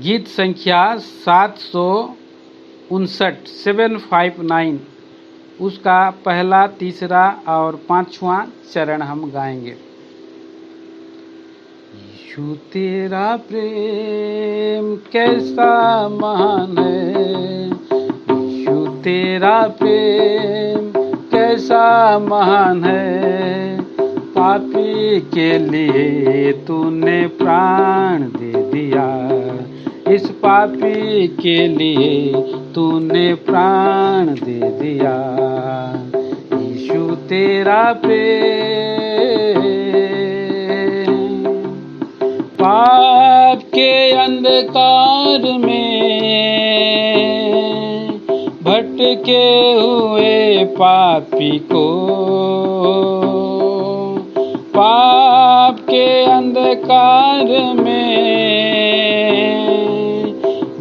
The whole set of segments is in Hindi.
गीत संख्या 759 उसका पहला, तीसरा और पांचवा चरण हम गाएंगे। यीशु तेरा प्रेम कैसा महान है, यीशु तेरा प्रेम कैसा महान है, पापी के लिए तूने प्राण दे दिया, इस पापी के लिए तूने प्राण दे दिया। यीशु तेरा प्रेम पाप के अंधकार में भटके हुए पापी को, पाप के अंधकार में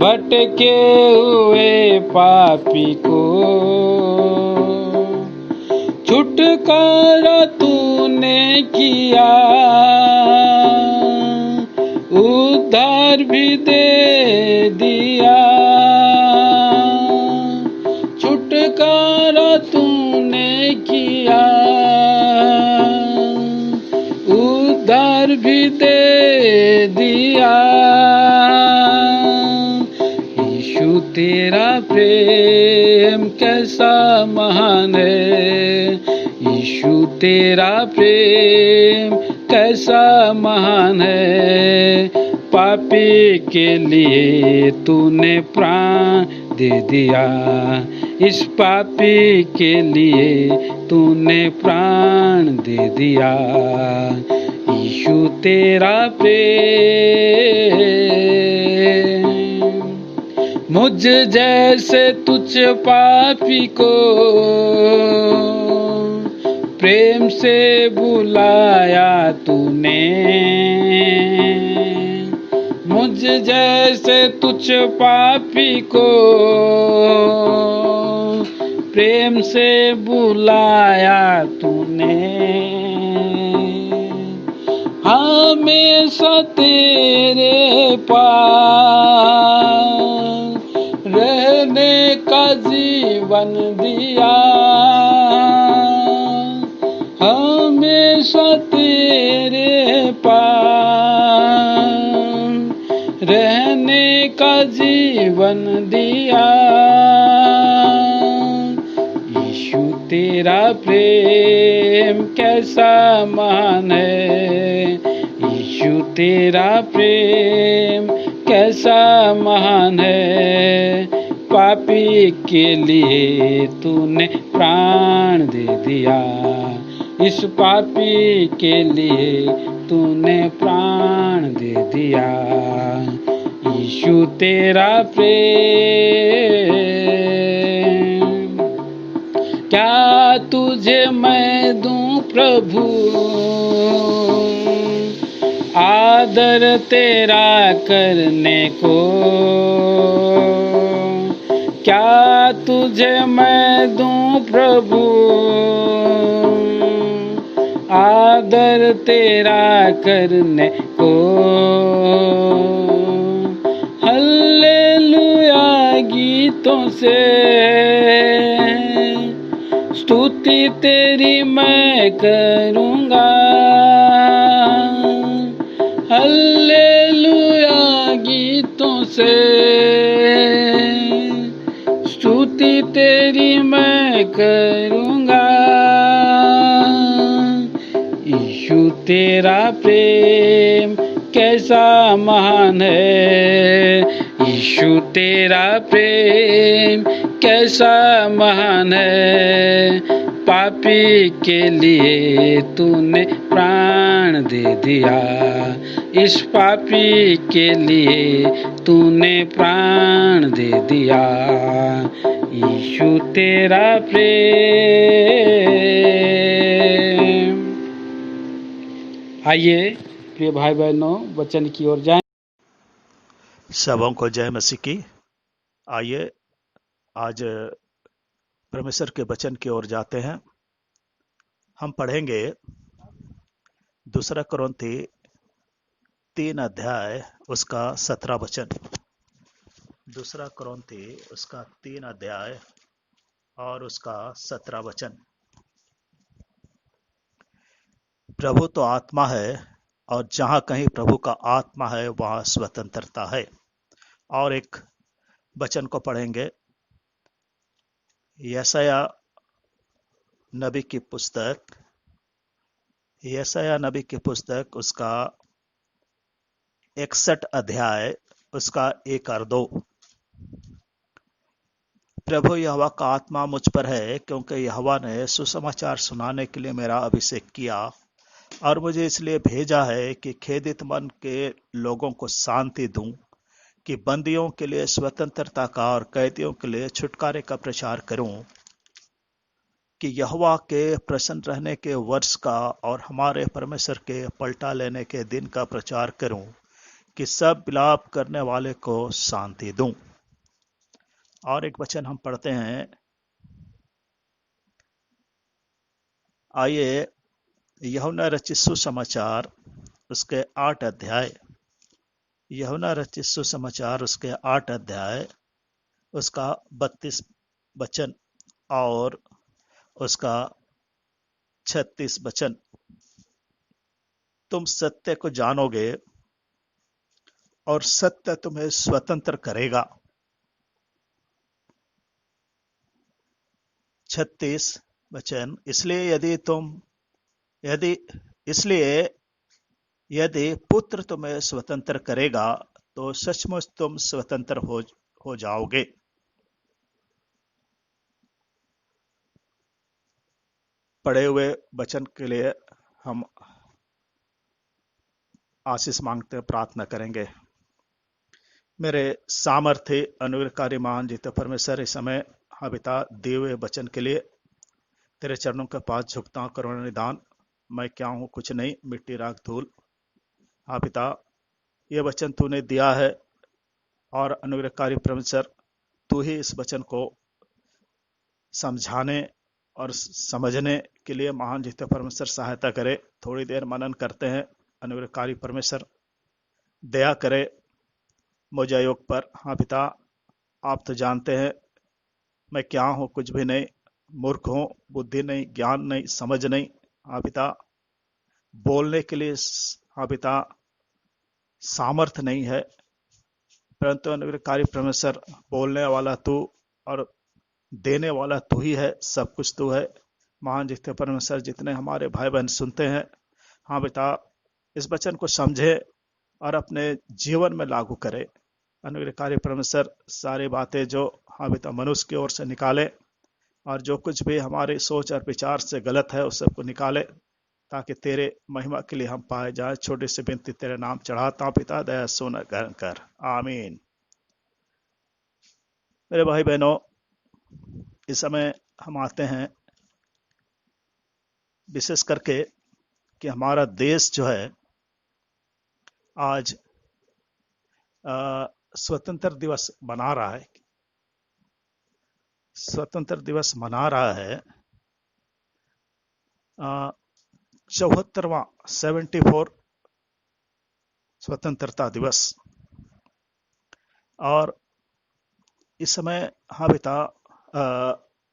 भटके हुए पापी को छुटकारा तूने किया, उद्धार भी दे दिया, छुटकारा तूने किया, उद्धार भी दे दिया। यीशु तेरा प्रेम कैसा महान है, यीशु तेरा प्रेम कैसा महान है, पापी के लिए तूने प्राण दे दिया, इस पापी के लिए तूने प्राण दे दिया। यीशु तेरा प्रेम मुझ जैसे तुझ पापी को प्रेम से बुलाया तूने, मुझ जैसे तुझ पापी को प्रेम से बुलाया तूने, हमेशा तेरे पास रहने का जीवन दिया, हमेशा तेरे पास रहने का जीवन दिया। यीशु तेरा प्रेम कैसा महान है, यीशु तेरा प्रेम कैसा महान है, पापी के लिए तूने प्राण दे दिया, इस पापी के लिए तूने प्राण दे दिया। यीशु तेरा प्रेम क्या तुझे मैं दूं प्रभु, आदर तेरा करने को, क्या तुझे मैं दूं प्रभु, आदर तेरा करने को। हल्लेलुया गीतों से स्तुति तेरी मैं करूँगा, हल्लेलुया गीतों से स्तुति तेरी मैं करूँगा। यीशु तेरा प्रेम कैसा महान है, यीशु तेरा प्रेम कैसा महान है, पापी के लिए तूने प्राण दे दिया, इस पापी के लिए तूने प्राण दे दिया। यीशु तेरा प्रेम। आइए प्रिय भाई बहनों वचन की ओर जाएं। सबों को जय मसीह की। आइए आज परमेश्वर के वचन की ओर जाते हैं। हम पढ़ेंगे दूसरा कुरिन्थी 3 अध्याय उसका 17 वचन। दूसरा कुरिन्थी उसका 3 अध्याय और उसका 17 वचन। प्रभु तो आत्मा है और जहां कहीं प्रभु का आत्मा है वहां स्वतंत्रता है। और एक वचन को पढ़ेंगे, यशायाह नबी की पुस्तक, यशायाह नबी की पुस्तक उसका 61 अध्याय उसका 1 और 2। प्रभु यहोवा का आत्मा मुझ पर है, क्योंकि यहोवा ने सुसमाचार सुनाने के लिए मेरा अभिषेक किया और मुझे इसलिए भेजा है कि खेदित मन के लोगों को शांति दूं, कि बंदियों के लिए स्वतंत्रता का और कैदियों के लिए छुटकारे का प्रचार करूं, कि यहोवा के प्रसन्न रहने के वर्ष का और हमारे परमेश्वर के पलटा लेने के दिन का प्रचार करूं, कि सब विलाप करने वाले को शांति दूं। और एक वचन हम पढ़ते हैं, आइए यूहन्ना रचित सुसमाचार उसके 8 अध्याय, यूहन्ना रचित सुसमाचार उसके 8 अध्याय उसका 32 वचन और उसका 36 वचन। तुम सत्य को जानोगे और सत्य तुम्हें स्वतंत्र करेगा। 36 वचन, इसलिए यदि पुत्र तुम्हें स्वतंत्र करेगा तो सचमुच तुम स्वतंत्र हो जाओगे। पढ़े हुए वचन के लिए हम आशीष मांगते हैं, प्रार्थना करेंगे। मेरे सामर्थ्य अनुग्रहकारी महान जीते परमेश्वर, इस समय हाँ पिता दिए हुए वचन के लिए तेरे चरणों के पास झुकता हूं। करुणा निदान, मैं क्या हूं? कुछ नहीं, मिट्टी राख धूल। हाँ पिता, ये वचन तूने दिया है और अनुग्रहकारी परमेश्वर तू ही इस वचन को समझाने और समझने के लिए महान जीते परमेश्वर सहायता करे। थोड़ी देर मनन करते हैं। अनुग्रहकारी परमेश्वर दया करे मुझे योग पर। हाँ पिता, आप तो जानते हैं मैं क्या हूं? कुछ भी नहीं, मूर्ख हूं, बुद्धि नहीं, ज्ञान नहीं, समझ नहीं। हाँ पिता, बोलने के लिए हाँ पिता सामर्थ नहीं है, परंतु अनुग्रहकारी परमेश्वर बोलने वाला तू और देने वाला तू ही है, सब कुछ तू है। महान जितने परमेश्वर, जितने हमारे भाई बहन सुनते हैं, हाँ बेटा, इस वचन को समझे और अपने जीवन में लागू करे। अनुग्रहकारी परमेश्वर सारी बातें जो हाँ बेटा मनुष्य की ओर से निकाले और जो कुछ भी हमारे सोच और विचार से गलत है उस सबको निकाले, ताकि तेरे महिमा के लिए हम पाए जाए। छोटी सी विनती तेरे नाम चढ़ाता हूं पिता, दया सुन कर, आमीन। मेरे भाई बहनों, इस समय हम आते हैं विशेष करके कि हमारा देश जो है आज स्वतंत्र दिवस मना रहा है। स्वतंत्र दिवस मना रहा है 74वां 74 स्वतंत्रता दिवस। और इस समय हाँ बेटा,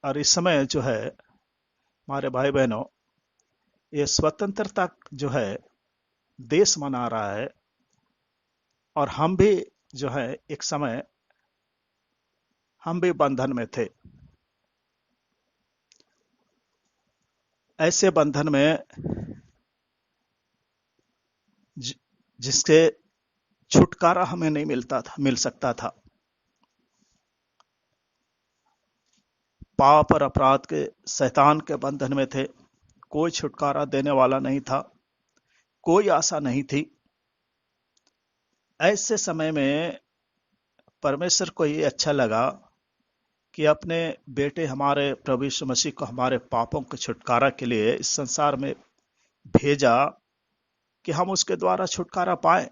और इस समय जो है हमारे भाई बहनों, ये स्वतंत्रता जो है देश मना रहा है और हम भी जो है एक समय हम भी बंधन में थे। ऐसे बंधन में जिसके छुटकारा हमें नहीं मिल सकता था। पाप और अपराध के शैतान के बंधन में थे। कोई छुटकारा देने वाला नहीं था, कोई आशा नहीं थी। ऐसे समय में परमेश्वर को ये अच्छा लगा कि अपने बेटे हमारे प्रभु यीशु मसीह को हमारे पापों के छुटकारा के लिए इस संसार में भेजा कि हम उसके द्वारा छुटकारा पाए।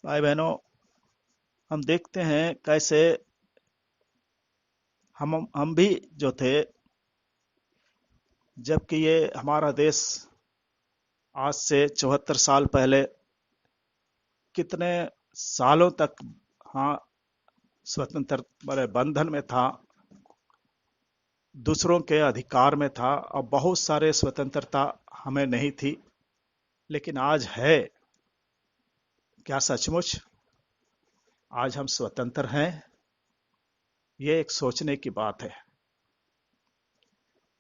भाई बहनों, हम देखते हैं कैसे हम भी जो थे, जबकि ये हमारा देश आज से 74 साल पहले कितने सालों तक हाँ, स्वतंत्र मेरे बंधन में था, दूसरों के अधिकार में था, और बहुत सारे स्वतंत्रता हमें नहीं थी। लेकिन आज है, क्या सचमुच आज हम स्वतंत्र हैं? ये एक सोचने की बात है,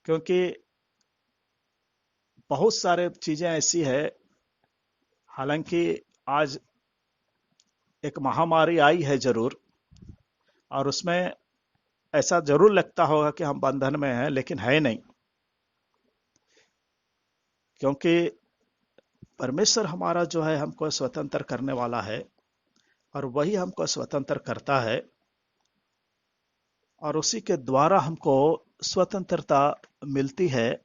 क्योंकि बहुत सारे चीजें ऐसी है। हालांकि आज एक महामारी आई है जरूर, और उसमें ऐसा जरूर लगता होगा कि हम बंधन में हैं, लेकिन है नहीं। क्योंकि परमेश्वर हमारा जो है हमको स्वतंत्र करने वाला है, और वही हमको स्वतंत्र करता है, और उसी के द्वारा हमको स्वतंत्रता मिलती है।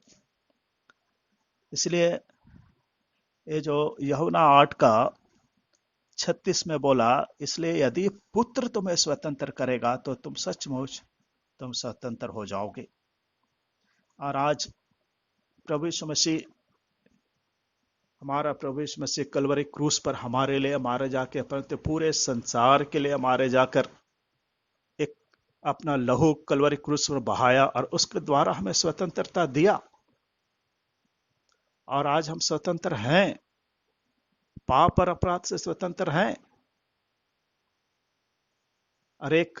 इसलिए ये जो यूहन्ना 8:36 में बोला, इसलिए यदि पुत्र तुम्हें स्वतंत्र करेगा तो तुम सचमुच तुम स्वतंत्र हो जाओगे। और आज प्रभु यीशु मसीह, हमारा प्रभु यीशु मसीह कलवरी क्रूस पर हमारे लिए मारे जाके, परंतु पूरे संसार के लिए मारे जाकर एक अपना लहू कलवरी क्रूस पर बहाया, और उसके द्वारा हमें स्वतंत्रता दिया। और आज हम स्वतंत्र हैं, पाप और अपराध से स्वतंत्र हैं, और एक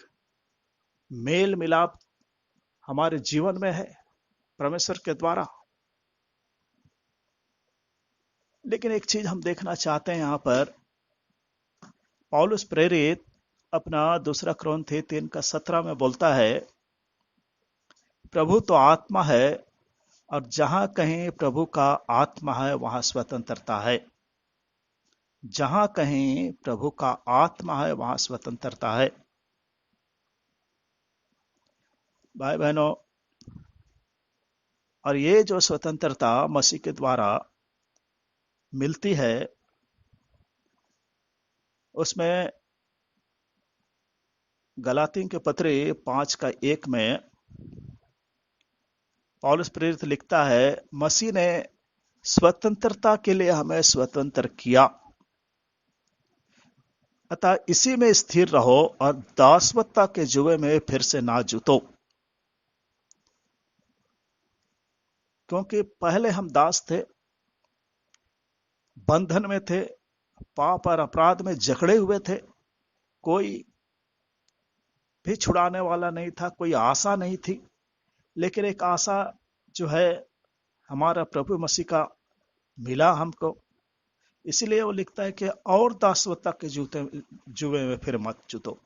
मेल मिलाप हमारे जीवन में है परमेश्वर के द्वारा। लेकिन एक चीज हम देखना चाहते हैं यहां पर, पौलुस प्रेरित अपना दूसरा कुरिन्थी 3:17 में बोलता है, प्रभु तो आत्मा है, और जहां कहीं प्रभु का आत्मा है वहां स्वतंत्रता है। जहां कहीं प्रभु का आत्मा है वहां स्वतंत्रता है। भाई बहनों, और ये जो स्वतंत्रता मसीह के द्वारा मिलती है, उसमें गलातियों के पत्री 5:1 में पौलुस प्रेरित लिखता है, मसीह ने स्वतंत्रता के लिए हमें स्वतंत्र किया, अतः इसी में स्थिर रहो और दासवत्ता के जुए में फिर से ना जुतो। क्योंकि पहले हम दास थे, बंधन में थे, पाप और अपराध में जकड़े हुए थे, कोई भी छुड़ाने वाला नहीं था, कोई आशा नहीं थी। लेकिन एक आशा जो है हमारा प्रभु मसीह का मिला हमको, इसलिए वो लिखता है कि और दासवत्ता के जुए में फिर मत जुतो।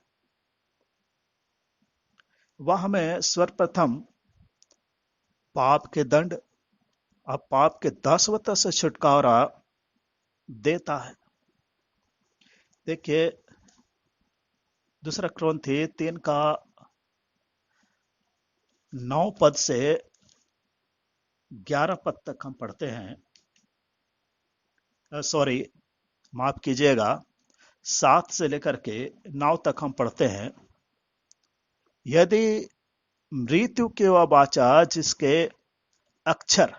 वह हमें सर्वप्रथम पाप के दंड और पाप के दासवत्ता से छुटकारा देता है। देखिए, दूसरा कुरिन्थी 3:9 से 11 तक हम पढ़ते हैं। सॉरी, माफ कीजिएगा, 7 से लेकर के 9 तक हम पढ़ते हैं। यदि मृत्यु की वह वाचा जिसके अक्षर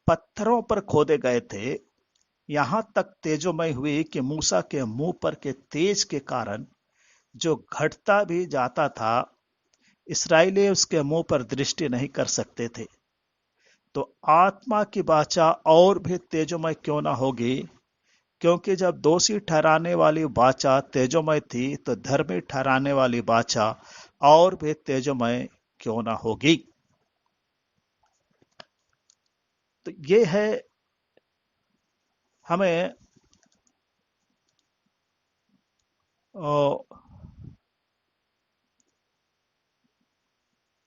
पत्थरों पर खोदे गए थे, यहां तक तेजोमय हुई कि मूसा के मुंह पर के तेज के कारण जो घटता भी जाता था, इस्राएली उसके मुंह पर दृष्टि नहीं कर सकते थे। तो आत्मा की वाचा और भी तेजोमय क्यों ना होगी, क्योंकि जब दोषी ठहराने वाली वाचा तेजोमय थी, तो धर्मी ठहराने वाली वाचा और भी तेजोमय क्यों ना होगी। तो ये है हमें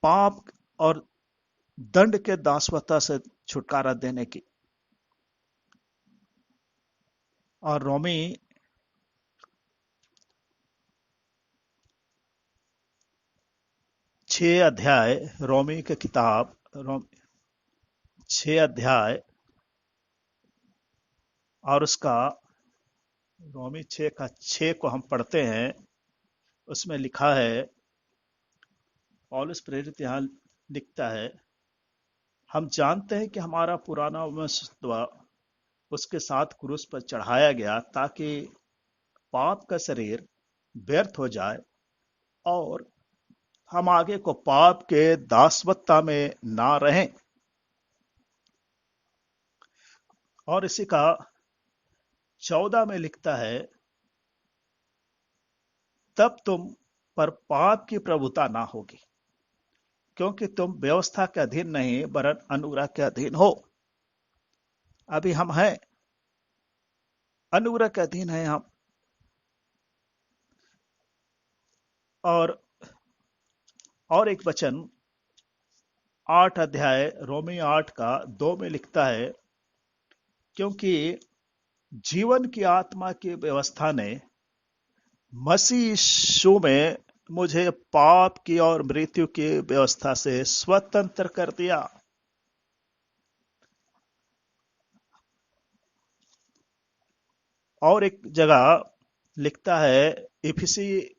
पाप और दंड के दासवता से छुटकारा देने की। और रोमी 6 अध्याय, रोमी की किताब 6 अध्याय और उसका रोमी 6:6 को हम पढ़ते हैं। उसमें लिखा है, पौलुस प्रेरित यहां लिखता है, हम जानते हैं कि हमारा पुराना मनुष्य उसके साथ क्रूस पर चढ़ाया गया, ताकि पाप का शरीर व्यर्थ हो जाए और हम आगे को पाप के दासवत्ता में ना रहें। और इसी का 14 में लिखता है, तब तुम पर पाप की प्रभुता ना होगी, क्योंकि तुम व्यवस्था के अधीन नहीं वरन अनुग्रह के अधीन हो। अभी हम हैं, अनुग्रह के अधीन हैं हम। और एक वचन 8 अध्याय रोमी 8 का 2 में लिखता है, क्योंकि जीवन की आत्मा की व्यवस्था ने मसीह यीशु में मुझे पाप की और मृत्यु की व्यवस्था से स्वतंत्र कर दिया। और एक जगह लिखता है इफिसी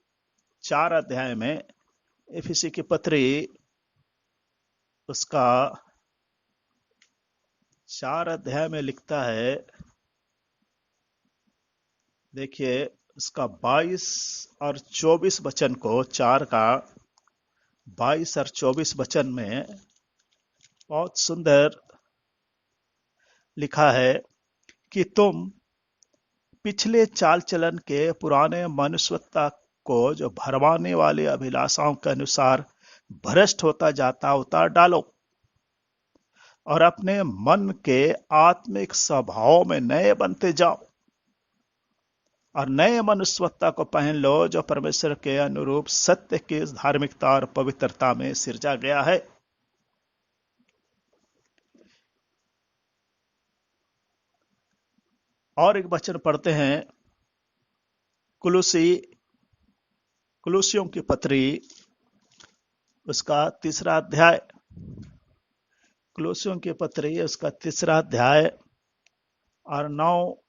4 अध्याय में, इफिसी की पत्री उसका 4 अध्याय में लिखता है, देखिए उसका 22 और 24 वचन को, 4 का 22 और 24 वचन में बहुत सुंदर लिखा है कि तुम पिछले चाल चलन के पुराने मनुष्यता को जो भरमाने वाले अभिलाषाओं के अनुसार भ्रष्ट होता जाता उतार डालो और अपने मन के आत्मिक स्वभाव में नए बनते जाओ और नए मनुष्यता को पहन लो, जो परमेश्वर के अनुरूप सत्य की धार्मिकता और पवित्रता में सिरजा गया है। और एक वचन पढ़ते हैं, कुलुसियों की पत्री उसका 3 अध्याय, कुलुसियों की पत्री उसका 3 अध्याय और 9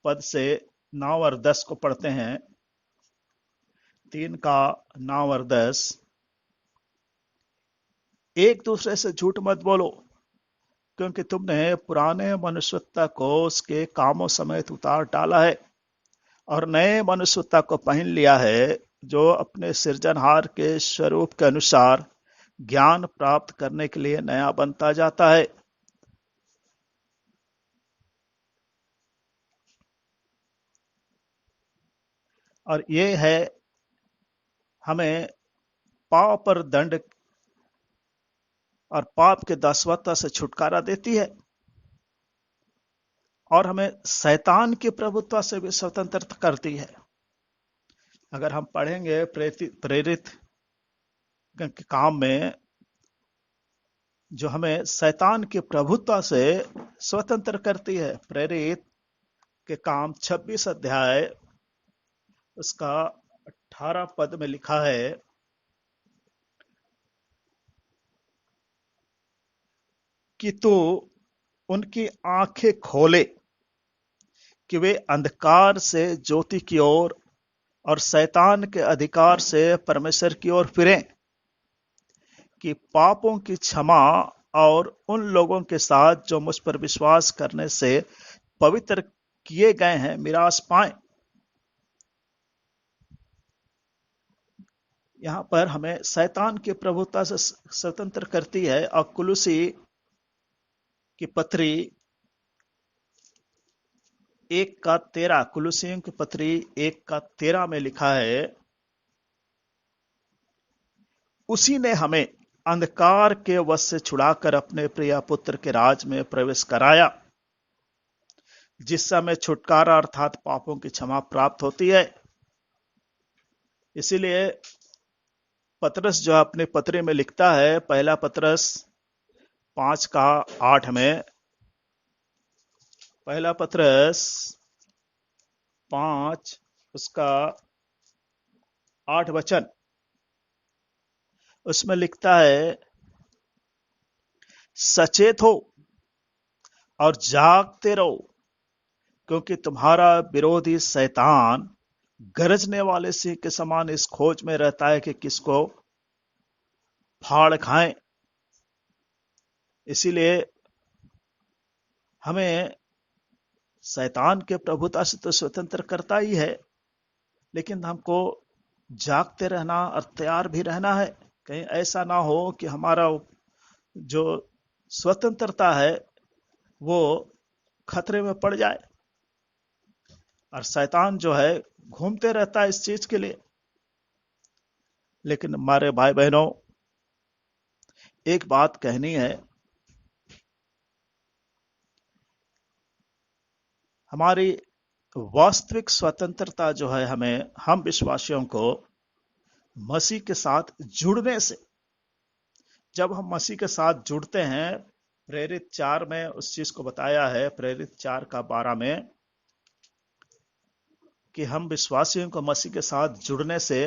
पद से 9 और 10 को पढ़ते हैं। 3 का 9 और 10, एक दूसरे से झूठ मत बोलो, क्योंकि तुमने पुराने मनुष्यता को उसके कामों समेत उतार डाला है और नए मनुष्यता को पहन लिया है, जो अपने सृजनहार के स्वरूप के अनुसार ज्ञान प्राप्त करने के लिए नया बनता जाता है। और ये है हमें पाप पर दंड और पाप के दासवत्ता से छुटकारा देती है और हमें शैतान की प्रभुत्व से भी स्वतंत्र करती है। अगर हम पढ़ेंगे प्रेरित के काम में, जो हमें शैतान की प्रभुत्व से स्वतंत्र करती है, प्रेरित के काम 26 अध्याय उसका 18 पद में लिखा है कि तू उनकी आंखें खोले कि वे अंधकार से ज्योति की ओर और शैतान के अधिकार से परमेश्वर की ओर फिरें, कि पापों की क्षमा और उन लोगों के साथ जो मुझ पर विश्वास करने से पवित्र किए गए हैं मिरास पाएं। यहां पर हमें शैतान की प्रभुता से स्वतंत्र करती है। और कुलुसी की पत्री 1 का 13, कुलुसियों की पत्री 1 का 13 में लिखा है, उसी ने हमें अंधकार के वश से छुड़ाकर अपने प्रिय पुत्र के राज में प्रवेश कराया, जिससे हमें छुटकारा अर्थात पापों की क्षमा प्राप्त होती है। इसीलिए पतरस जो अपने पत्री में लिखता है, पहला पतरस 5 का 8 में, पहला पतरस 5 उसका 8 वचन, उसमें लिखता है, सचेत हो और जागते रहो, क्योंकि तुम्हारा विरोधी शैतान गरजने वाले सिंह के समान इस खोज में रहता है कि किसको फाड़ खाएं। इसीलिए हमें शैतान के प्रभुता से तो स्वतंत्र करता ही है, लेकिन हमको जागते रहना और तैयार भी रहना है। कहीं ऐसा ना हो कि हमारा जो स्वतंत्रता है वो खतरे में पड़ जाए। और शैतान जो है घूमते रहता है इस चीज के लिए। लेकिन हमारे भाई बहनों, एक बात कहनी है, हमारी वास्तविक स्वतंत्रता जो है हमें, हम विश्वासियों को मसीह के साथ जुड़ने से, जब हम मसीह के साथ जुड़ते हैं, प्रेरित 4 में उस चीज को बताया है, प्रेरित 4 का 12 में, कि हम विश्वासियों को मसीह के साथ जुड़ने से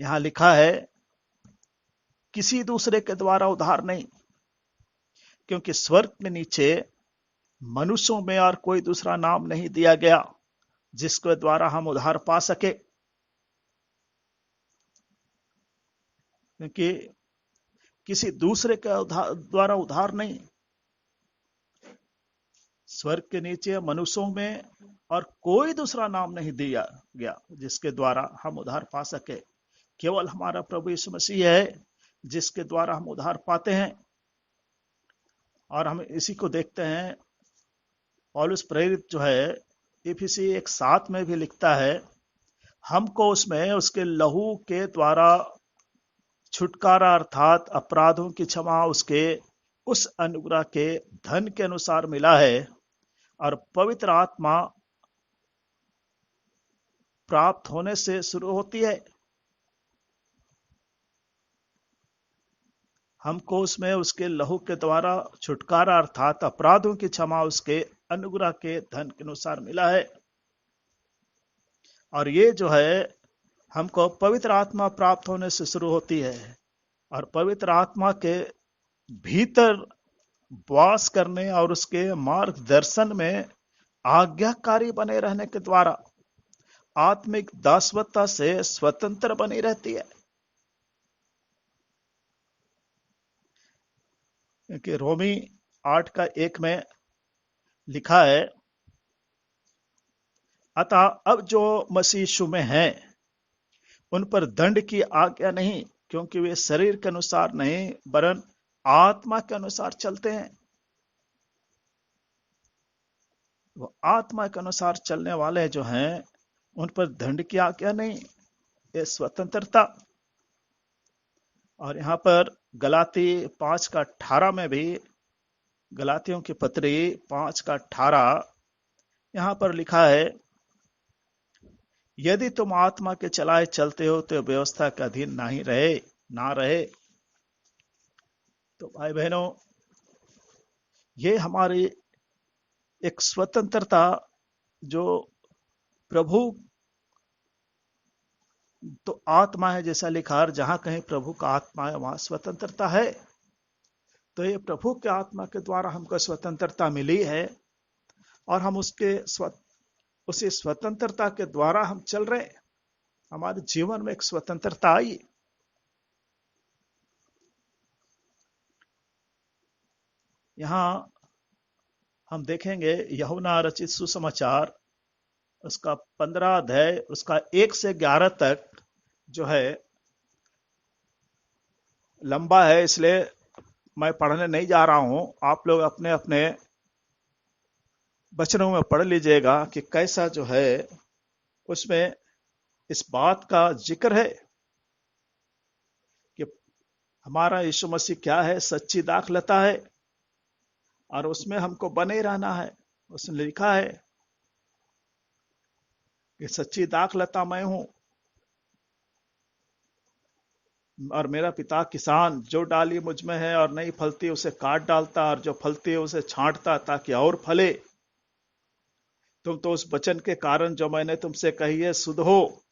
यहां लिखा है किसी दूसरे के द्वारा उद्धार नहीं, क्योंकि स्वर्ग में नीचे मनुष्यों में और कोई दूसरा नाम नहीं दिया गया जिसके द्वारा हम उद्धार पा सके। क्योंकि किसी दूसरे के द्वारा उद्धार नहीं, स्वर्ग के नीचे मनुष्यों में और कोई दूसरा नाम नहीं दिया गया जिसके द्वारा हम उद्धार पा सके। केवल हमारा प्रभु यीशु मसीह है जिसके द्वारा हम उद्धार पाते हैं। और हम इसी को देखते हैं, पौलुस प्रेरित जो है इफिसी 1:7 में भी लिखता है, हमको उसमें उसके लहू के द्वारा छुटकारा अर्थात अपराधों की क्षमा उसके उस अनुग्रह के धन के अनुसार मिला है, और पवित्र आत्मा प्राप्त होने से शुरू होती है। हमको उसमें उसके लहू के द्वारा छुटकारा अर्थात अपराधों की क्षमा उसके अनुग्रह के धन के अनुसार मिला है। और ये जो है हमको पवित्र आत्मा प्राप्त होने से शुरू होती है, और पवित्र आत्मा के भीतर वास करने और उसके मार्गदर्शन में आज्ञाकारी बने रहने के द्वारा आत्मिक दासवत्ता से स्वतंत्र बनी रहती है। क्योंकि रोमी 8:1 में लिखा है, अतः अब जो मसीह यीशु में हैं उन पर दंड की आज्ञा नहीं, क्योंकि वे शरीर के अनुसार नहीं वरन आत्मा के अनुसार चलते हैं। वो आत्मा के अनुसार चलने वाले जो हैं उन पर दंड की आज्ञा नहीं, ये स्वतंत्रता। और यहां पर गलाती 5:18 में भी, गलातियों की पत्री 5:18, यहां पर लिखा है, यदि तुम आत्मा के चलाए चलते हो तो व्यवस्था के अधीन नहीं रहे ना रहे। तो भाई बहनों, ये हमारी एक स्वतंत्रता, जो प्रभु तो आत्मा है जैसा लिखा है, जहां कहीं प्रभु का आत्मा है वहां स्वतंत्रता है। तो ये प्रभु के आत्मा के द्वारा हमको स्वतंत्रता मिली है, और हम उसी स्वतंत्रता के द्वारा हम चल रहे। हमारे जीवन में एक स्वतंत्रता आई। यहां हम देखेंगे यूहन्ना रचित सुसमाचार, उसका 15 अध्याय, उसका 1 से 11 तक जो है लंबा है, इसलिए मैं पढ़ने नहीं जा रहा हूं। आप लोग अपने अपने वचनों में पढ़ लीजिएगा कि कैसा जो है उसमें इस बात का जिक्र है कि हमारा यीशु मसीह क्या है, सच्ची दाखलता है, और उसमें हमको बने रहना है। उसने लिखा है कि सच्ची दाखलता मैं हूं, और मेरा पिता किसान, जो डाली मुझ में है और नहीं फलती उसे काट डालता, और जो फलती है उसे छांटता ताकि और फले। तुम तो उस वचन के कारण जो मैंने तुमसे कही है शुद्ध हो।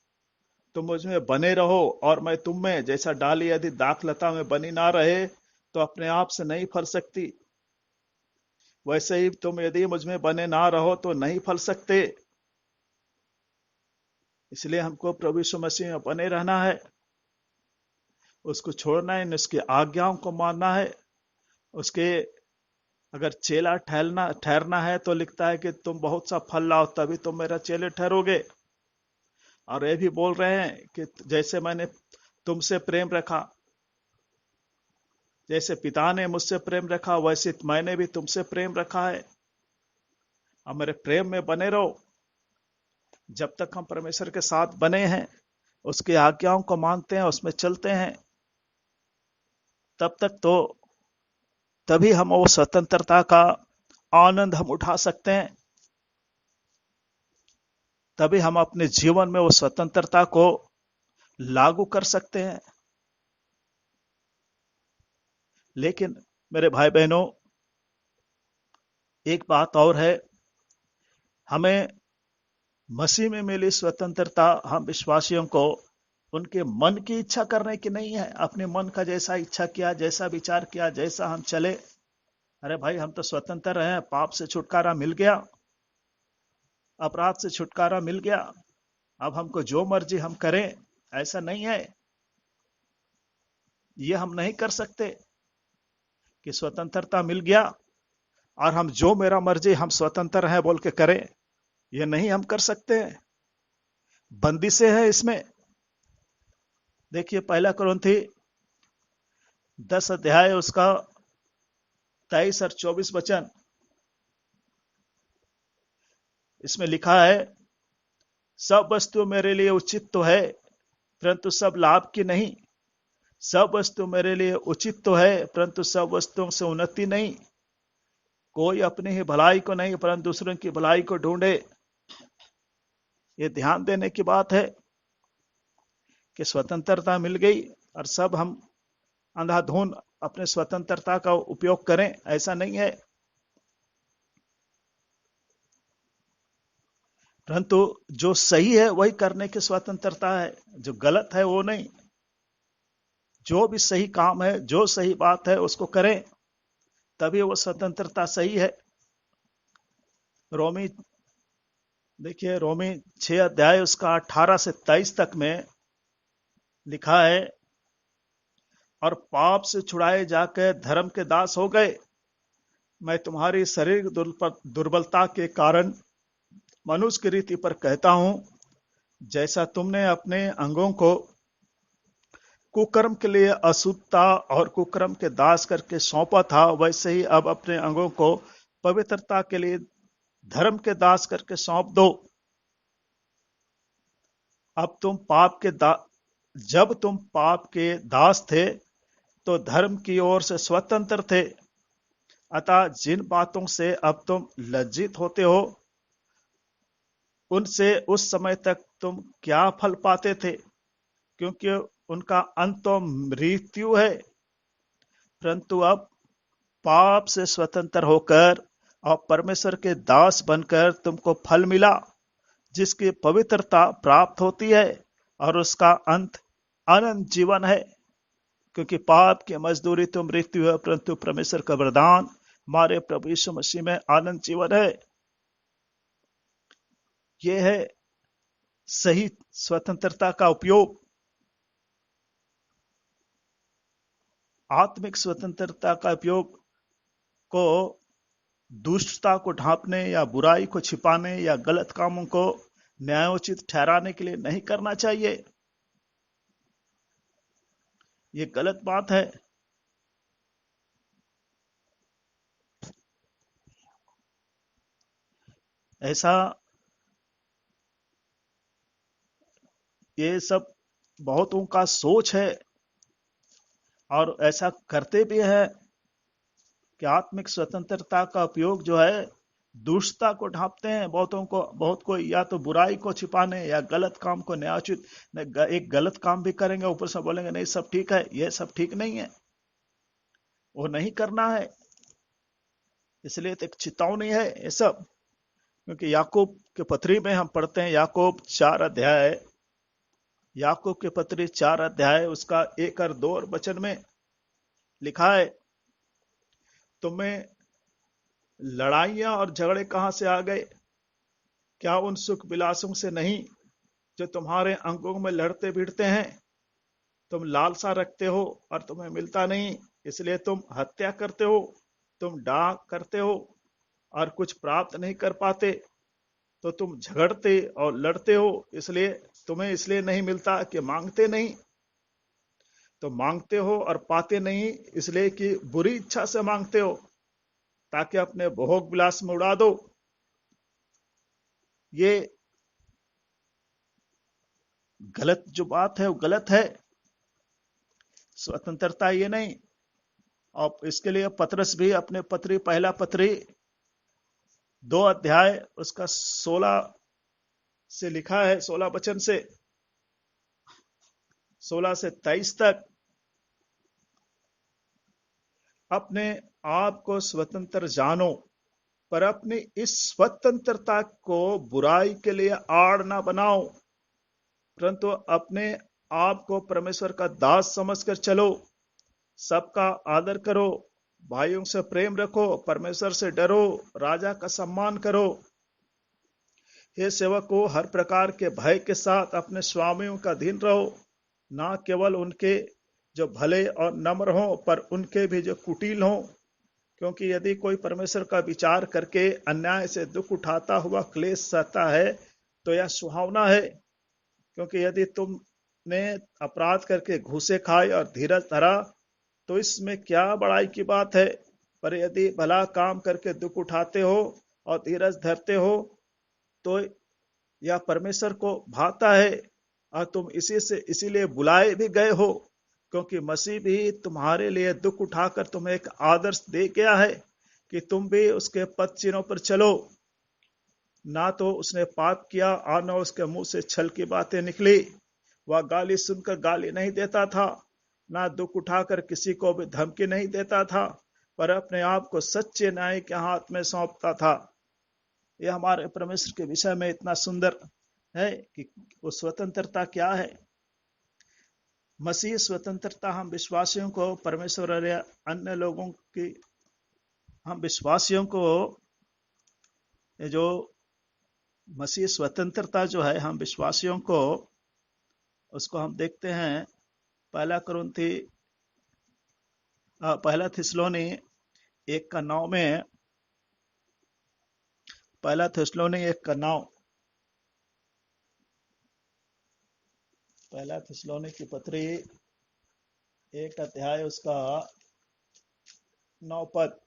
तुम मुझ में बने रहो और मैं तुम में। जैसा डाली यदि दाखलता में बनी ना रहे तो अपने आप से नहीं फल सकती, वैसे ही तुम यदि मुझ में बने ना रहो तो नहीं फल सकते। इसलिए हमको प्रभु यीशु मसीह में बने रहना है, उसको छोड़ना है, उसकी आज्ञाओं को मानना है, उसके अगर चेला ठहरना ठहरना है तो लिखता है कि तुम बहुत सा फल लाओ तभी तुम मेरा चेले ठहरोगे। और ये भी बोल रहे हैं कि जैसे मैंने तुमसे प्रेम रखा, जैसे पिता ने मुझसे प्रेम रखा, वैसे मैंने भी तुमसे प्रेम रखा है। अब मेरे प्रेम में बने रहो। जब तक हम परमेश्वर के साथ बने हैं, उसकी आज्ञाओं को मानते हैं, उसमें चलते हैं, तब तक तो तभी हम वो स्वतंत्रता का आनंद हम उठा सकते हैं। तभी हम अपने जीवन में वो स्वतंत्रता को लागू कर सकते हैं। लेकिन मेरे भाई बहनों, एक बात और है, हमें मसीह में मिली स्वतंत्रता हम विश्वासियों को उनके मन की इच्छा करने की नहीं है। अपने मन का जैसा इच्छा किया, जैसा विचार किया, जैसा हम चले। अरे भाई, हम तो स्वतंत्र हैं, पाप से छुटकारा मिल गया, अपराध से छुटकारा मिल गया, अब हमको जो मर्जी हम करें, ऐसा नहीं है। ये हम नहीं कर सकते कि स्वतंत्रता मिल गया और हम जो मेरा मर्जी हम स्वतंत्र हैं बोल के करें। ये नहीं हम कर सकते। बंदिशें हैं इसमें। देखिए, पहला कुरिन्थी 10 अध्याय उसका 23 और 24 वचन, इसमें लिखा है, सब वस्तु मेरे लिए उचित तो है परंतु सब लाभ की नहीं। सब वस्तु मेरे लिए उचित तो है परंतु सब वस्तुओं से उन्नति नहीं। कोई अपनी ही भलाई को नहीं परंतु दूसरों की भलाई को ढूंढे। ये ध्यान देने की बात है कि स्वतंत्रता मिल गई और सब हम अंधाधुंध अपने स्वतंत्रता का उपयोग करें, ऐसा नहीं है। परंतु जो सही है वही करने की स्वतंत्रता है, जो गलत है वो नहीं। जो भी सही काम है, जो सही बात है उसको करें, तभी वो स्वतंत्रता सही है। रोमी, देखिए रोमी 6 अध्याय उसका 18 से 23 तक में लिखा है, और पाप से छुड़ाए जाकर धर्म के दास हो गए। मैं तुम्हारी शरीर दुर्बलता के कारण मनुष्य की रीति पर कहता हूं, जैसा तुमने अपने अंगों को कुकर्म के लिए अशुद्धता और कुकर्म के दास करके सौंपा था, वैसे ही अब अपने अंगों को पवित्रता के लिए धर्म के दास करके सौंप दो। अब तुम पाप के जब तुम पाप के दास थे तो धर्म की ओर से स्वतंत्र थे। अतः जिन बातों से अब तुम लज्जित होते हो, उनसे उस समय तक तुम क्या फल पाते थे, क्योंकि उनका अंत तो मृत्यु है। परंतु अब पाप से स्वतंत्र होकर और परमेश्वर के दास बनकर तुमको फल मिला, जिसकी पवित्रता प्राप्त होती है और उसका अंत अनंत जीवन है। क्योंकि पाप की मजदूरी तो मृत्यु है, परंतु परमेश्वर का वरदान हमारे प्रभु यीशु मसीह में अनंत जीवन है। यह है सही स्वतंत्रता का उपयोग। आत्मिक स्वतंत्रता का उपयोग को दुष्टता को ढांपने या बुराई को छिपाने या गलत कामों को न्यायोचित ठहराने के लिए नहीं करना चाहिए। ये गलत बात है। ऐसा ये सब बहुतों का सोच है और ऐसा करते भी है कि आत्मिक स्वतंत्रता का उपयोग जो है दुष्टता को ढांपते हैं। बहुत को या तो बुराई को छिपाने या गलत काम को न्यायोचित, एक गलत काम भी करेंगे, ऊपर से बोलेंगे नहीं सब ठीक है। ये सब ठीक नहीं है, वो नहीं करना है। इसलिए तो एक चेतावनी है ये सब। क्योंकि याकूब के पत्री में हम पढ़ते हैं, याकूब 4 अध्याय, याकूब के पत्री 4 अध्याय उसका 1 और 2 वचन में लिखा है, तुम्हें लड़ाइयां और झगड़े कहां से आ गए? क्या उन सुख विलासों से नहीं जो तुम्हारे अंगों में लड़ते भिड़ते हैं? तुम लालसा रखते हो और तुम्हें मिलता नहीं, इसलिए तुम हत्या करते हो, तुम डाक करते हो और कुछ प्राप्त नहीं कर पाते, तो तुम झगड़ते और लड़ते हो, इसलिए तुम्हें इसलिए नहीं मिलता कि मांगते नहीं। तो मांगते हो और पाते नहीं इसलिए कि बुरी इच्छा से मांगते हो, ताकि अपने भोग विलास में उड़ा दो। ये गलत जो बात है वो गलत है। स्वतंत्रता ये नहीं। और इसके लिए पतरस भी अपने पत्री, पहला पत्री 2 अध्याय उसका 16 से लिखा है, 16 वचन से 16 से 23 तक, अपने आप को स्वतंत्र जानो, पर अपनी इस स्वतंत्रता को बुराई के लिए आड़ ना बनाओ, परंतु अपने आप को परमेश्वर का दास समझकर चलो। सबका आदर करो, भाइयों से प्रेम रखो, परमेश्वर से डरो, राजा का सम्मान करो। हे सेवकों, हर प्रकार के भय के साथ अपने स्वामियों का अधीन रहो, ना केवल उनके जो भले और नम्र हों, पर उनके भी जो कुटिल हों। क्योंकि यदि कोई परमेश्वर का विचार करके अन्याय से दुख उठाता हुआ क्लेश सहता है, तो यह सुहावना है। क्योंकि यदि तुमने अपराध करके घूसे खाए और धीरज धरा, तो इसमें क्या बड़ाई की बात है। पर यदि भला काम करके दुख उठाते हो और धीरज धरते हो, तो यह परमेश्वर को भाता है, और तुम इसी से इसीलिए बुलाए भी गए हो, क्योंकि मसीह भी तुम्हारे लिए दुख उठाकर तुम्हें एक आदर्श दे गया है कि तुम भी उसके पद चिन्हों पर चलो। ना तो उसने पाप किया और न उसके मुंह से छल की बातें निकली। वह गाली सुनकर गाली नहीं देता था, ना दुख उठाकर किसी को भी धमकी नहीं देता था, पर अपने आप को सच्चे न्याय के हाथ में सौंपता था। यह हमारे परमेश्वर के विषय में इतना सुंदर है कि वो स्वतंत्रता क्या है। मसीह स्वतंत्रता हम विश्वासियों को परमेश्वर और अन्य लोगों की, हम विश्वासियों को ये जो मसीह स्वतंत्रता जो है, हम विश्वासियों को उसको हम देखते हैं पहला थिस्सलुनी 1:9 में, पहला थिस्सलुनी 1:9, पहला थिस्सलुनी की पत्री 1 अध्याय उसका 9 पद।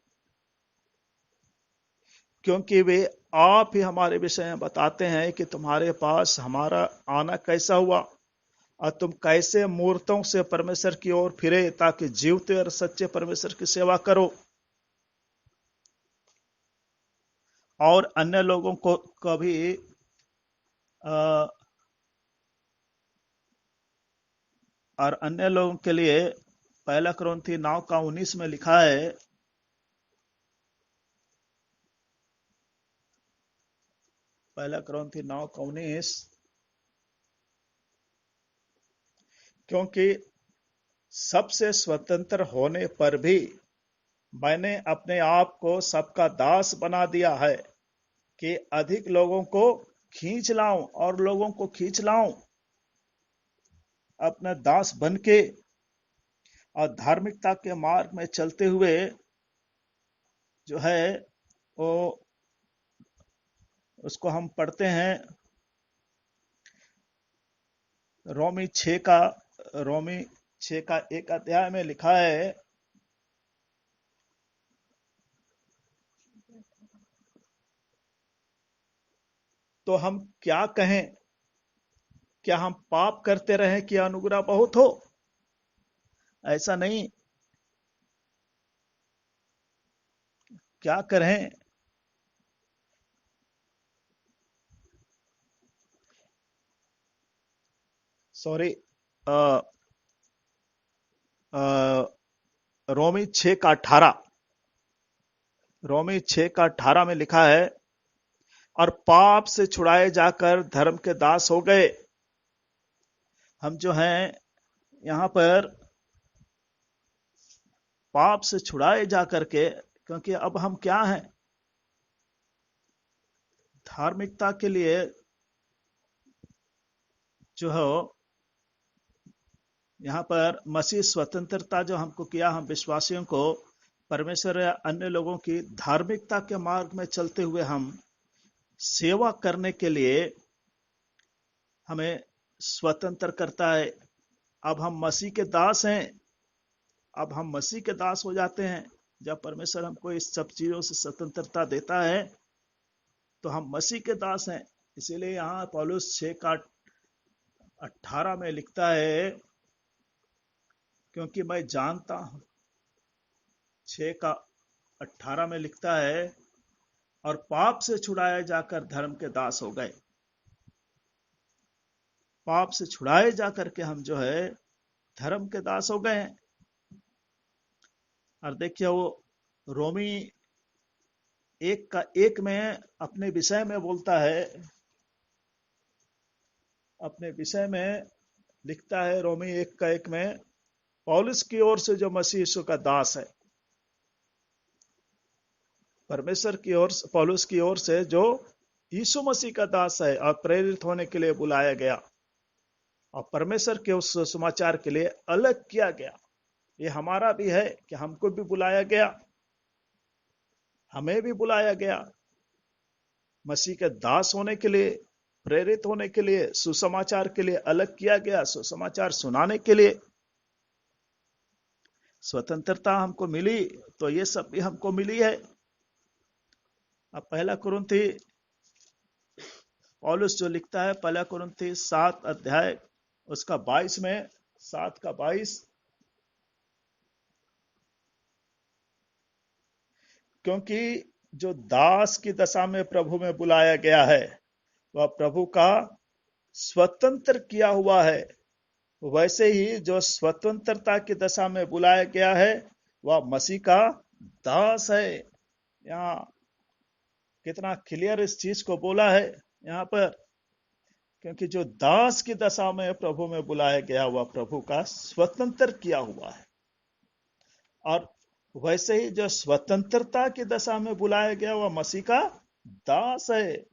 क्योंकि वे आप ही हमारे विषय में बताते हैं कि तुम्हारे पास हमारा आना कैसा हुआ, और तुम कैसे मूर्तों से परमेश्वर की ओर फिरे, ताकि जीवते और सच्चे परमेश्वर की सेवा करो, और अन्य लोगों को कभी और अन्य लोगों के लिए 1 कुरिन्थी 9:19 में लिखा है, 1 कुरिन्थी 9:19, क्योंकि सबसे स्वतंत्र होने पर भी मैंने अपने आप को सबका दास बना दिया है, कि अधिक लोगों को खींच लाऊं और लोगों को खींच लाऊं अपना दास बन के, और धार्मिकता के मार्ग में चलते हुए जो है वो, उसको हम पढ़ते हैं रोमी 6 का 1 अध्याय में लिखा है, तो हम क्या कहें, क्या हम पाप करते रहें कि अनुग्रह बहुत हो? ऐसा नहीं। क्या करें? सॉरी, रोमी 6:18, रोमी 6:18 में लिखा है, और पाप से छुड़ाए जाकर धर्म के दास हो गए। हम जो हैं यहां पर पाप से छुड़ाए जा करके, क्योंकि अब हम क्या हैं, धार्मिकता के लिए जो है यहाँ पर मसीह स्वतंत्रता जो हमको किया, हम विश्वासियों को परमेश्वर या अन्य लोगों की धार्मिकता के मार्ग में चलते हुए हम सेवा करने के लिए हमें स्वतंत्र करता है। अब हम मसीह के दास हैं, अब हम मसीह के दास हो जाते हैं। जब परमेश्वर हमको इस सब चीजों से स्वतंत्रता देता है तो हम मसीह के दास हैं। इसीलिए यहाँ पौलुस 6:18 में लिखता है, क्योंकि मैं जानता हूं, 6:18 में लिखता है, और पाप से छुड़ाए जाकर धर्म के दास हो गए। पाप से छुड़ाए जाकर के हम जो है धर्म के दास हो गए हैं। और देखिए वो रोमी 1:1 में अपने विषय में बोलता है, अपने विषय में लिखता है रोमी 1:1 में, पौलुस की ओर से जो मसीह यीशु का दास है, परमेश्वर की ओर, पौलुस की ओर से जो यीशु मसीह का दास है और प्रेरित होने के लिए बुलाया गया और परमेश्वर के उस समाचार के लिए अलग किया गया। ये हमारा भी है कि हमको भी बुलाया गया, हमें भी बुलाया गया मसीह के दास होने के लिए, प्रेरित होने के लिए, सुसमाचार के लिए अलग किया गया, सुसमाचार सुनाने के लिए। स्वतंत्रता हमको मिली तो ये सब भी हमको मिली है। अब पहला कुरिन्थी पौलुस जो लिखता है, पहला कुरिन्थी 7 उसका 22 में, 7:22, क्योंकि जो दास की दशा में प्रभु में बुलाया गया है वह प्रभु का स्वतंत्र किया हुआ है, वैसे ही जो स्वतंत्रता की दशा में बुलाया गया है वह मसीह का दास है। यहाँ कितना क्लियर इस चीज को बोला है यहाँ पर, क्योंकि जो दास की दशा में प्रभु में बुलाया गया वह प्रभु का स्वतंत्र किया हुआ है, और वैसे ही जो स्वतंत्रता की दशा में बुलाया गया वह मसीह का दास है।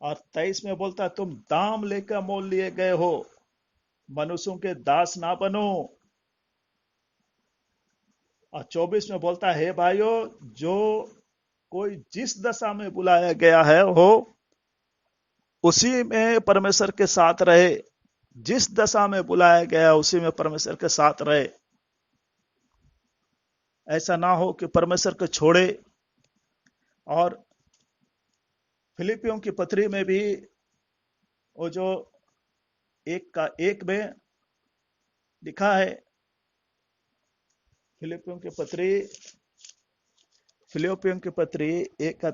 और 23 में बोलता है, तुम दाम लेकर मोल लिए गए हो, मनुष्यों के दास ना बनो। और 24 में बोलता है, हे भाइयों, जो कोई जिस दशा में बुलाया गया है हो उसी में परमेश्वर के साथ रहे। जिस दशा में बुलाया गया उसी में परमेश्वर के साथ रहे। ऐसा ना हो कि परमेश्वर को छोड़े। और फिलिपियों की पत्री में भी वो जो 1:1 में लिखा है, फिलिपियों की पत्री 1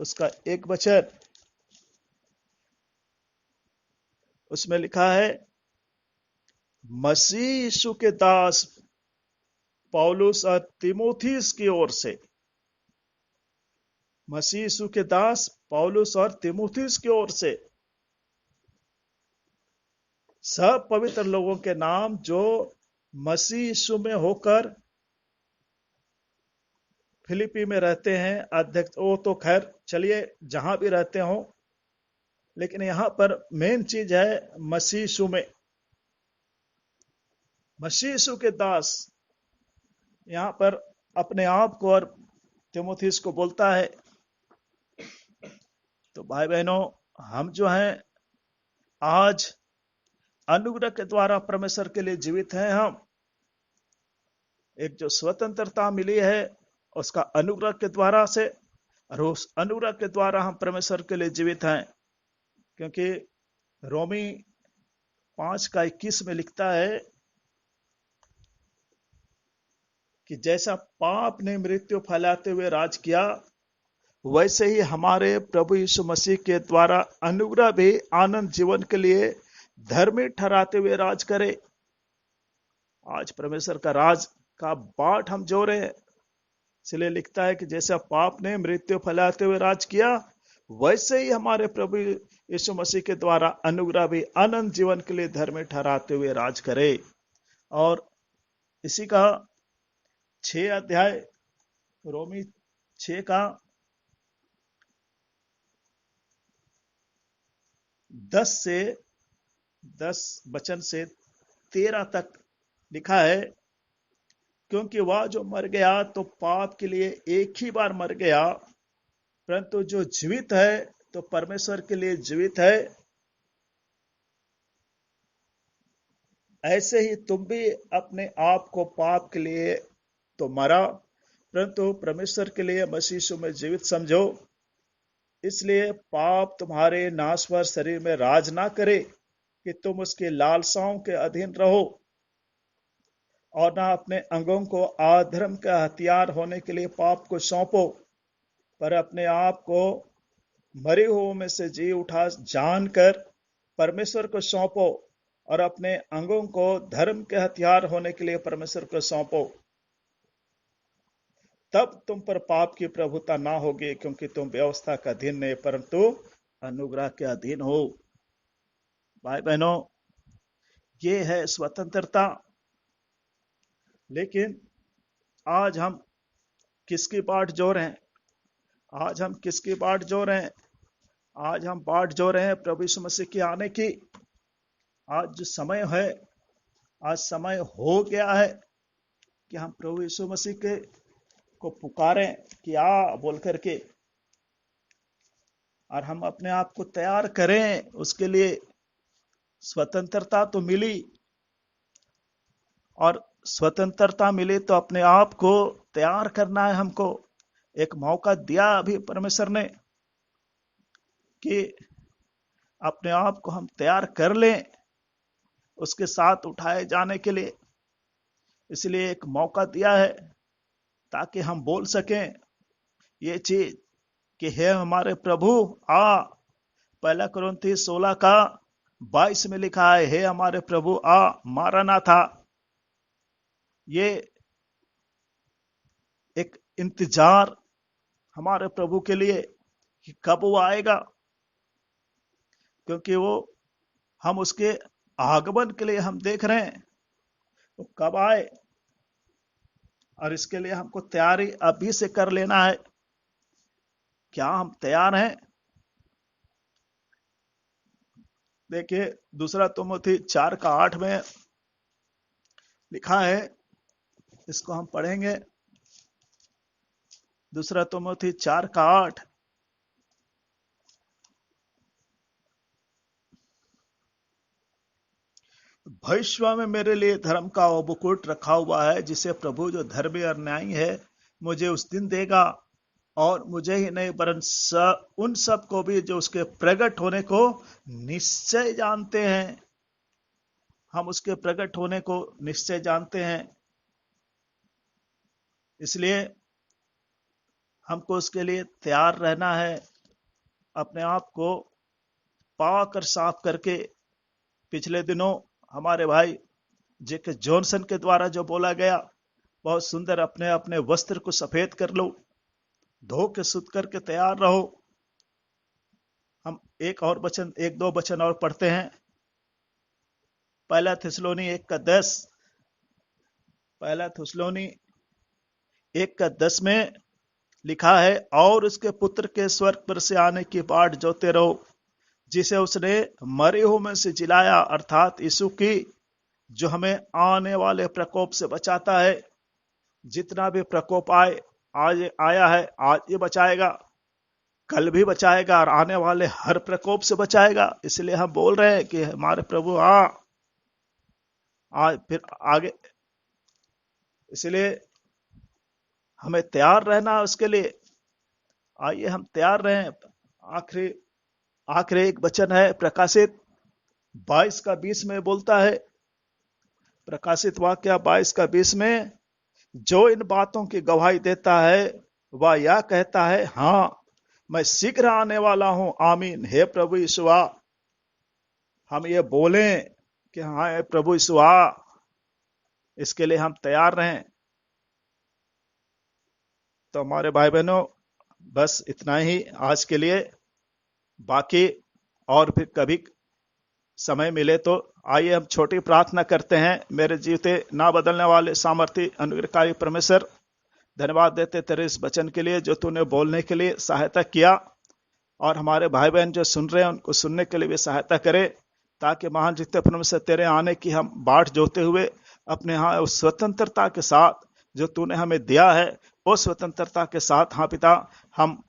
उसका 1 उसमें लिखा है, मसीह यीशु के दास पौलुस और तीमुथियुस की ओर से, मसीह यीशु के दास पौलुस और तीमुथियुस की ओर से सब पवित्र लोगों के नाम जो मसीह यीशु में होकर फिलिपी में रहते हैं। अध्यक्ष वो तो खैर चलिए जहां भी रहते हो, लेकिन यहां पर मेन चीज है मसीह यीशु में, मसीह यीशु के दास यहां पर अपने आप को और तीमुथियुस को बोलता है। तो भाई बहनों, हम जो हैं आज अनुग्रह के द्वारा परमेश्वर के लिए जीवित हैं। हम एक जो स्वतंत्रता मिली है उसका अनुग्रह के द्वारा से, और उस अनुग्रह के द्वारा हम परमेश्वर के लिए जीवित हैं। क्योंकि रोमी 5:21 में लिखता है कि जैसा पाप ने मृत्यु फैलाते हुए राज किया, वैसे ही हमारे प्रभु यीशु मसीह के द्वारा अनुग्रह भी आनंद जीवन के लिए धर्मी ठहराते हुए राज करे। आज परमेश्वर का राज का बाट हम जो रहे हैं, इसलिए लिखता है कि जैसा पाप ने मृत्यु फैलाते हुए राज किया, वैसे ही हमारे प्रभु यीशु मसीह के द्वारा अनुग्रह भी अनंत जीवन के लिए धर्मी ठहराते हुए राज करे। और इसी का 6 रोमी 6 का 10 वचन से 13 तक लिखा है, क्योंकि वह जो मर गया तो पाप के लिए एक ही बार मर गया, परंतु जो जीवित है तो परमेश्वर के लिए जीवित है। ऐसे ही तुम भी अपने आप को पाप के लिए तो मरा, परंतु परमेश्वर के लिए मसीह यीशु में जीवित समझो। इसलिए पाप तुम्हारे नाशवर शरीर में राज ना करे कि तुम उसकी लालसाओं के अधीन रहो, और ना अपने अंगों को अधर्म का हथियार होने के लिए पाप को सौंपो, पर अपने आप को मरे हुओं में से जी उठा जानकर परमेश्वर को सौंपो, और अपने अंगों को धर्म के हथियार होने के लिए परमेश्वर को सौंपो। तब तुम पर पाप की प्रभुता ना होगी, क्योंकि तुम व्यवस्था का अधीन नहीं परंतु अनुग्रह के अधीन हो। भाई बहनों, ये है स्वतंत्रता। लेकिन आज हम किसकी बाट जोर हैं? आज हम किसकी बाट जोर हैं? आज हम बाट जोर हैं प्रभु यीशु मसीह के आने की। आज जो समय है, आज समय हो गया है कि हम प्रभु यीशु मसीह के को पुकारें कि आ बोल करके, और हम अपने आप को तैयार करें उसके लिए। स्वतंत्रता तो मिली, और स्वतंत्रता मिली तो अपने आप को तैयार करना है। हमको एक मौका दिया अभी परमेश्वर ने कि अपने आप को हम तैयार कर लें उसके साथ उठाए जाने के लिए। इसलिए एक मौका दिया है ताकि हम बोल सकें ये चीज कि हे हमारे प्रभु आ। 1 कुरिन्थी 16:22 में लिखा है, हे हमारे प्रभु आ, मारा ना था। ये एक इंतजार हमारे प्रभु के लिए कि कब वो आएगा, क्योंकि वो हम उसके आगमन के लिए हम देख रहे हैं वो कब आए, और इसके लिए हमको तैयारी अभी से कर लेना है। क्या हम तैयार हैं? देखिए 2 तिमोथी 4:8 में लिखा है, इसको हम पढ़ेंगे। 2 तिमोथी 4:8, भविष्य में मेरे लिए धर्म का वो मुकुट रखा हुआ है, जिसे प्रभु जो धर्मी और न्यायी है मुझे उस दिन देगा, और मुझे ही नहीं वरन उन सब को भी जो उसके प्रकट होने को निश्चय जानते हैं। हम उसके प्रकट होने को निश्चय जानते हैं, इसलिए हमको उसके लिए तैयार रहना है। अपने आप को पाकर साफ करके, पिछले दिनों हमारे भाई जेके जॉनसन के द्वारा जो बोला गया बहुत सुंदर, अपने अपने वस्त्र को सफेद कर लो, धो के सुध करके तैयार रहो। हम एक दो वचन और पढ़ते हैं। 1 थिस्सलुनी 1:10, 1 थिस्सलुनी 1:10 में लिखा है, और उसके पुत्र के स्वर्ग पर से आने की बाट जोते रहो, जिसे उसने मरे हुओं में से जिलाया, अर्थात यीशु की, जो हमें आने वाले प्रकोप से बचाता है। जितना भी प्रकोप आज आया है, आज ये बचाएगा, कल भी बचाएगा, और आने वाले हर प्रकोप से बचाएगा। इसलिए हम बोल रहे हैं कि हमारे प्रभु आज फिर आगे। इसलिए हमें तैयार रहना उसके लिए। आइए हम तैयार रहें। आखिरी एक वचन है, प्रकाशित 22:20 में बोलता है, प्रकाशित वाक्य 22:20 में, जो इन बातों की गवाही देता है वह यह कहता है, हाँ मैं शीघ्र आने वाला हूं, आमीन। हे प्रभु यीशु आ। हम ये बोलें कि हाँ हे प्रभु यीशु आ, इसके लिए हम तैयार रहें। तो हमारे भाई बहनों, बस इतना ही आज के लिए। बाकी और फिर कभी समय मिले तो आइए हम छोटी प्रार्थना करते हैं। मेरे जीते ना बदलने वाले सामर्थी अनुग्रहकारी परमेश्वर, धन्यवाद देते तेरे इस वचन के लिए जो तूने बोलने के लिए सहायता किया, और हमारे भाई बहन जो सुन रहे हैं उनको सुनने के लिए भी सहायता करे। ताकि महान जितने परमेश्वर तेरे आने की हम बाट जोते हुए अपने यहाँ उस स्वतंत्रता के साथ जो तूने हमें दिया है, उस स्वतंत्रता के साथ हाँ पिता हम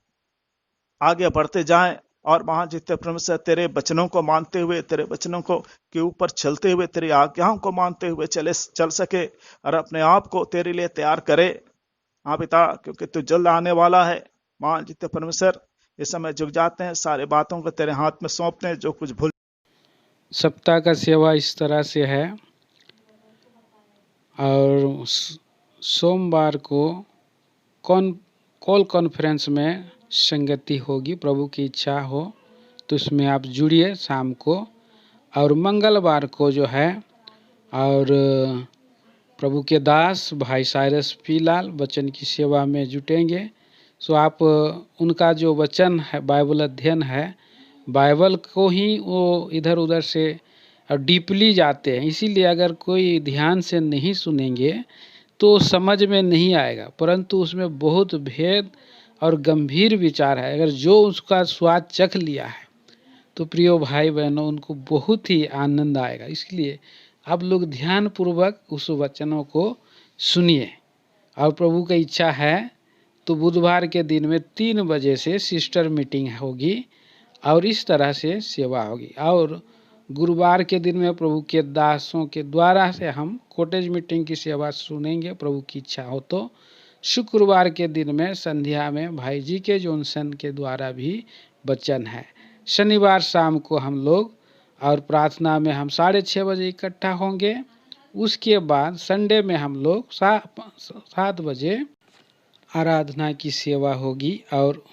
आगे बढ़ते जाएं और महान जितने परमेश्वर तेरे वचनों को मानते हुए, तेरे वचनों को के ऊपर चलते हुए, तेरी आज्ञाओं को मानते हुए चल सके और अपने आप को तेरे लिए तैयार करे हाँ पिता, क्योंकि तू जल्द आने वाला है। महान जितने परमेश्वर इस समय झुक जाते हैं, सारे बातों को तेरे हाथ में सौंपते हैं, जो कुछ भूल। सप्ताह का सेवा इस तरह से है, और सोमवार को कॉल कॉन्फ्रेंस में संगति होगी, प्रभु की इच्छा हो तो उसमें आप जुड़िए शाम को। और मंगलवार को जो है, और प्रभु के दास भाई साइरस पी लाल वचन की सेवा में जुटेंगे। सो आप उनका जो वचन है, बाइबल अध्ययन है, बाइबल को ही वो इधर उधर से डीपली जाते हैं, इसीलिए अगर कोई ध्यान से नहीं सुनेंगे तो समझ में नहीं आएगा, परंतु उसमें बहुत भेद और गंभीर विचार है। अगर जो उसका स्वाद चख लिया है तो प्रियो भाई बहनों, उनको बहुत ही आनंद आएगा। इसलिए आप लोग ध्यान पूर्वक उस वचनों को सुनिए। और प्रभु की इच्छा है तो बुधवार के दिन में 3 बजे से सिस्टर मीटिंग होगी और इस तरह से सेवा होगी। और गुरुवार के दिन में प्रभु के दासों के द्वारा से हम कॉटेज मीटिंग की सेवा सुनेंगे, प्रभु की इच्छा हो तो। शुक्रवार के दिन में संध्या में भाई जी के जॉनसन के द्वारा भी वचन है। शनिवार शाम को हम लोग और प्रार्थना में हम 6:30 बजे इकट्ठा होंगे। उसके बाद संडे में हम लोग 7 बजे आराधना की सेवा होगी और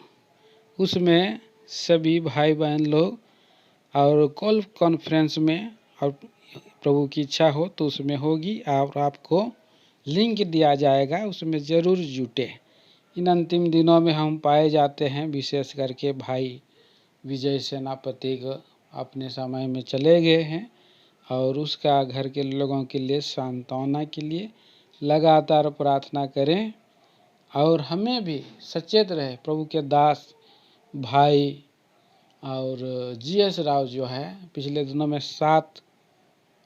उसमें सभी भाई बहन लोग, और कॉल कॉन्फ्रेंस में और प्रभु की इच्छा हो तो उसमें होगी और आपको लिंक दिया जाएगा, उसमें ज़रूर जुटे। इन अंतिम दिनों में हम पाए जाते हैं, विशेष करके भाई विजय सेनापति अपने समय में चले गए हैं और उसका घर के लोगों के लिए सांत्वना के लिए लगातार प्रार्थना करें और हमें भी सचेत रहे। प्रभु के दास भाई और GS राव जो है पिछले दिनों में 7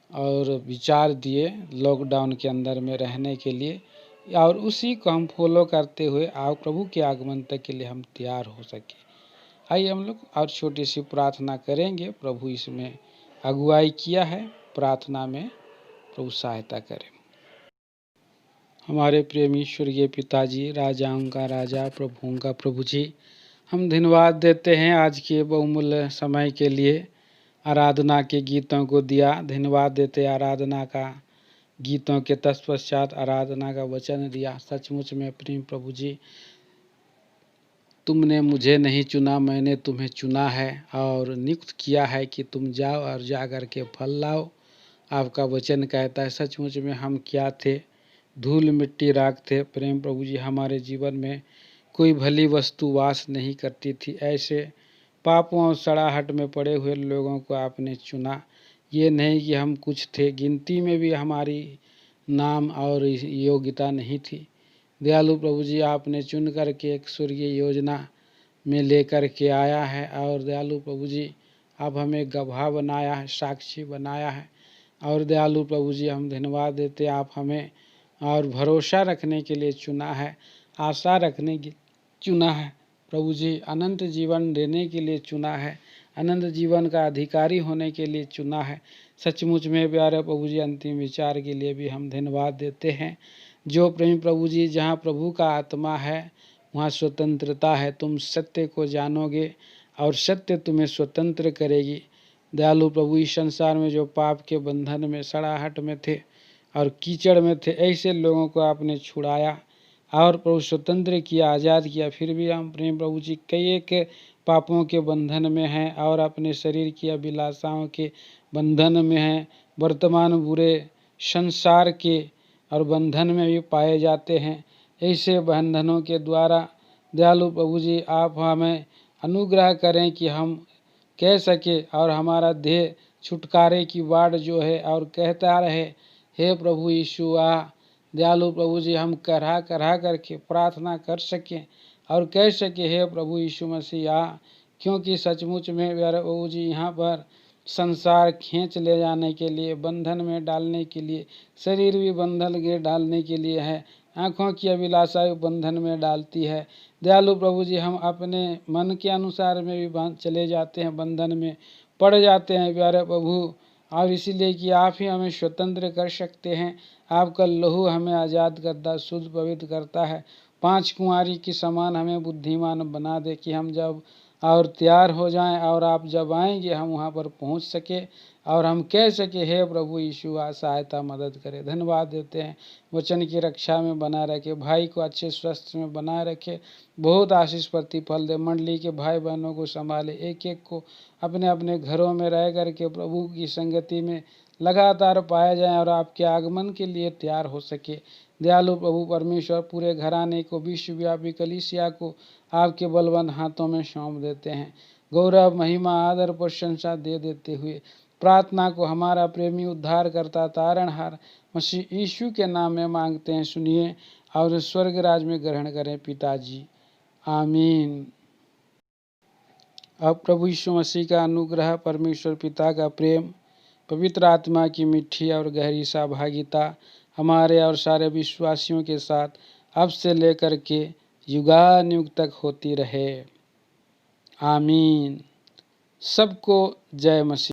और विचार दिए लॉकडाउन के अंदर में रहने के लिए, और उसी को हम फॉलो करते हुए प्रभु के आगमन तक के लिए हम तैयार हो सके। आइए हम लोग और छोटी सी प्रार्थना करेंगे। प्रभु इसमें अगुवाई किया है, प्रार्थना में प्रभु सहायता करें। हमारे प्रेमी स्वर्गीय पिताजी, राजाओं का राजा, प्रभुओं का प्रभु जी, हम धन्यवाद देते हैं आज के बहुमूल्य समय के लिए। आराधना के गीतों को दिया, धन्यवाद देते आराधना का गीतों के तत्पश्चात आराधना का वचन दिया। सचमुच में प्रेम प्रभु जी, तुमने मुझे नहीं चुना, मैंने तुम्हें चुना है और नियुक्त किया है कि तुम जाओ और जा कर के फल लाओ। आपका वचन कहता है सचमुच में हम क्या थे, धूल मिट्टी राख थे। प्रेम प्रभु जी, हमारे जीवन में कोई भली वस्तु वास नहीं करती थी। ऐसे पापों और सड़ाहट में पड़े हुए लोगों को आपने चुना। ये नहीं कि हम कुछ थे, गिनती में भी हमारी नाम और योग्यता नहीं थी। दयालु प्रभु जी, आपने चुन कर के एक स्वर्गीय योजना में लेकर के आया है और दयालु प्रभु जी आप हमें गवाह बनाया है, साक्षी बनाया है। और दयालु प्रभु जी हम धन्यवाद देते, आप हमें और भरोसा रखने के लिए चुना है, आशा रखने की चुना है प्रभु जी, अनंत जीवन देने के लिए चुना है, अनंत जीवन का अधिकारी होने के लिए चुना है। सचमुच में प्यारे प्रभु जी, अंतिम विचार के लिए भी हम धन्यवाद देते हैं। जो प्रेमी प्रभु जी, जहाँ प्रभु का आत्मा है वहाँ स्वतंत्रता है। तुम सत्य को जानोगे और सत्य तुम्हें स्वतंत्र करेगी। दयालु प्रभु, इस संसार में जो पाप के बंधन में, सड़ाहट में थे और कीचड़ में थे, ऐसे लोगों को आपने छुड़ाया और प्रभु स्वतंत्र किया, आज़ाद किया। फिर भी हम प्रेम प्रभु जी कई एक पापों के बंधन में हैं और अपने शरीर की अभिलाषाओं के बंधन में हैं, वर्तमान बुरे संसार के और बंधन में भी पाए जाते हैं। ऐसे बंधनों के द्वारा दयालु प्रभु जी आप हमें अनुग्रह करें कि हम कह सके और हमारा देह छुटकारे की वाट जो है और कहता रहे, हे प्रभु यीशु आ। दयालु प्रभु जी हम करहा करके प्रार्थना कर सकें और कह सके, हे प्रभु यीशु मसीह आ। क्योंकि सचमुच में प्यारे प्रभु जी यहाँ पर संसार खींच ले जाने के लिए, बंधन में डालने के लिए, शरीर भी बंधन के डालने के लिए है। आँखों की अभिलाषा भी बंधन में डालती है। दयालु प्रभु जी, हम अपने मन के अनुसार में भी चले जाते हैं, बंधन में पड़ जाते हैं प्यारे प्रभु। और इसीलिए कि आप ही हमें स्वतंत्र कर सकते हैं। आपका लहू हमें आज़ाद करता, शुद्ध पवित्र करता है। 5 कुंवारी की समान हमें बुद्धिमान बना दे कि हम जब और तैयार हो जाएं और आप जब आएंगे हम वहां पर पहुंच सके और हम कह सके, हे प्रभु यीशु आ सहायता मदद करे। धन्यवाद देते हैं, वचन की रक्षा में बना रखे, भाई को अच्छे स्वास्थ्य में बनाए रखे, बहुत आशीष प्रतिफल दे। मंडली के भाई बहनों को संभाले, एक एक को अपने अपने घरों में रह करके प्रभु की संगति में लगातार पाए जाएं और आपके आगमन के लिए तैयार हो सके। दयालु प्रभु परमेश्वर, पूरे घराने को, विश्वव्यापी कलीसिया को आपके बलवंत हाथों में सौंप देते हैं। गौरव, महिमा, आदर, प्रशंसा दे देते हुए प्रार्थना को हमारा प्रेमी उद्धार करता तारणहार मसीह यीशु के नाम में मांगते हैं, सुनिए और स्वर्ग राज में ग्रहण करें पिताजी, आमीन। अब प्रभु यीशु मसीह का अनुग्रह, परमेश्वर पिता का प्रेम, पवित्र आत्मा की मीठी और गहरी सहभागिता हमारे और सारे विश्वासियों के साथ अब से लेकर के युगानुयुग तक होती रहे, आमीन। सबको जय मसीह।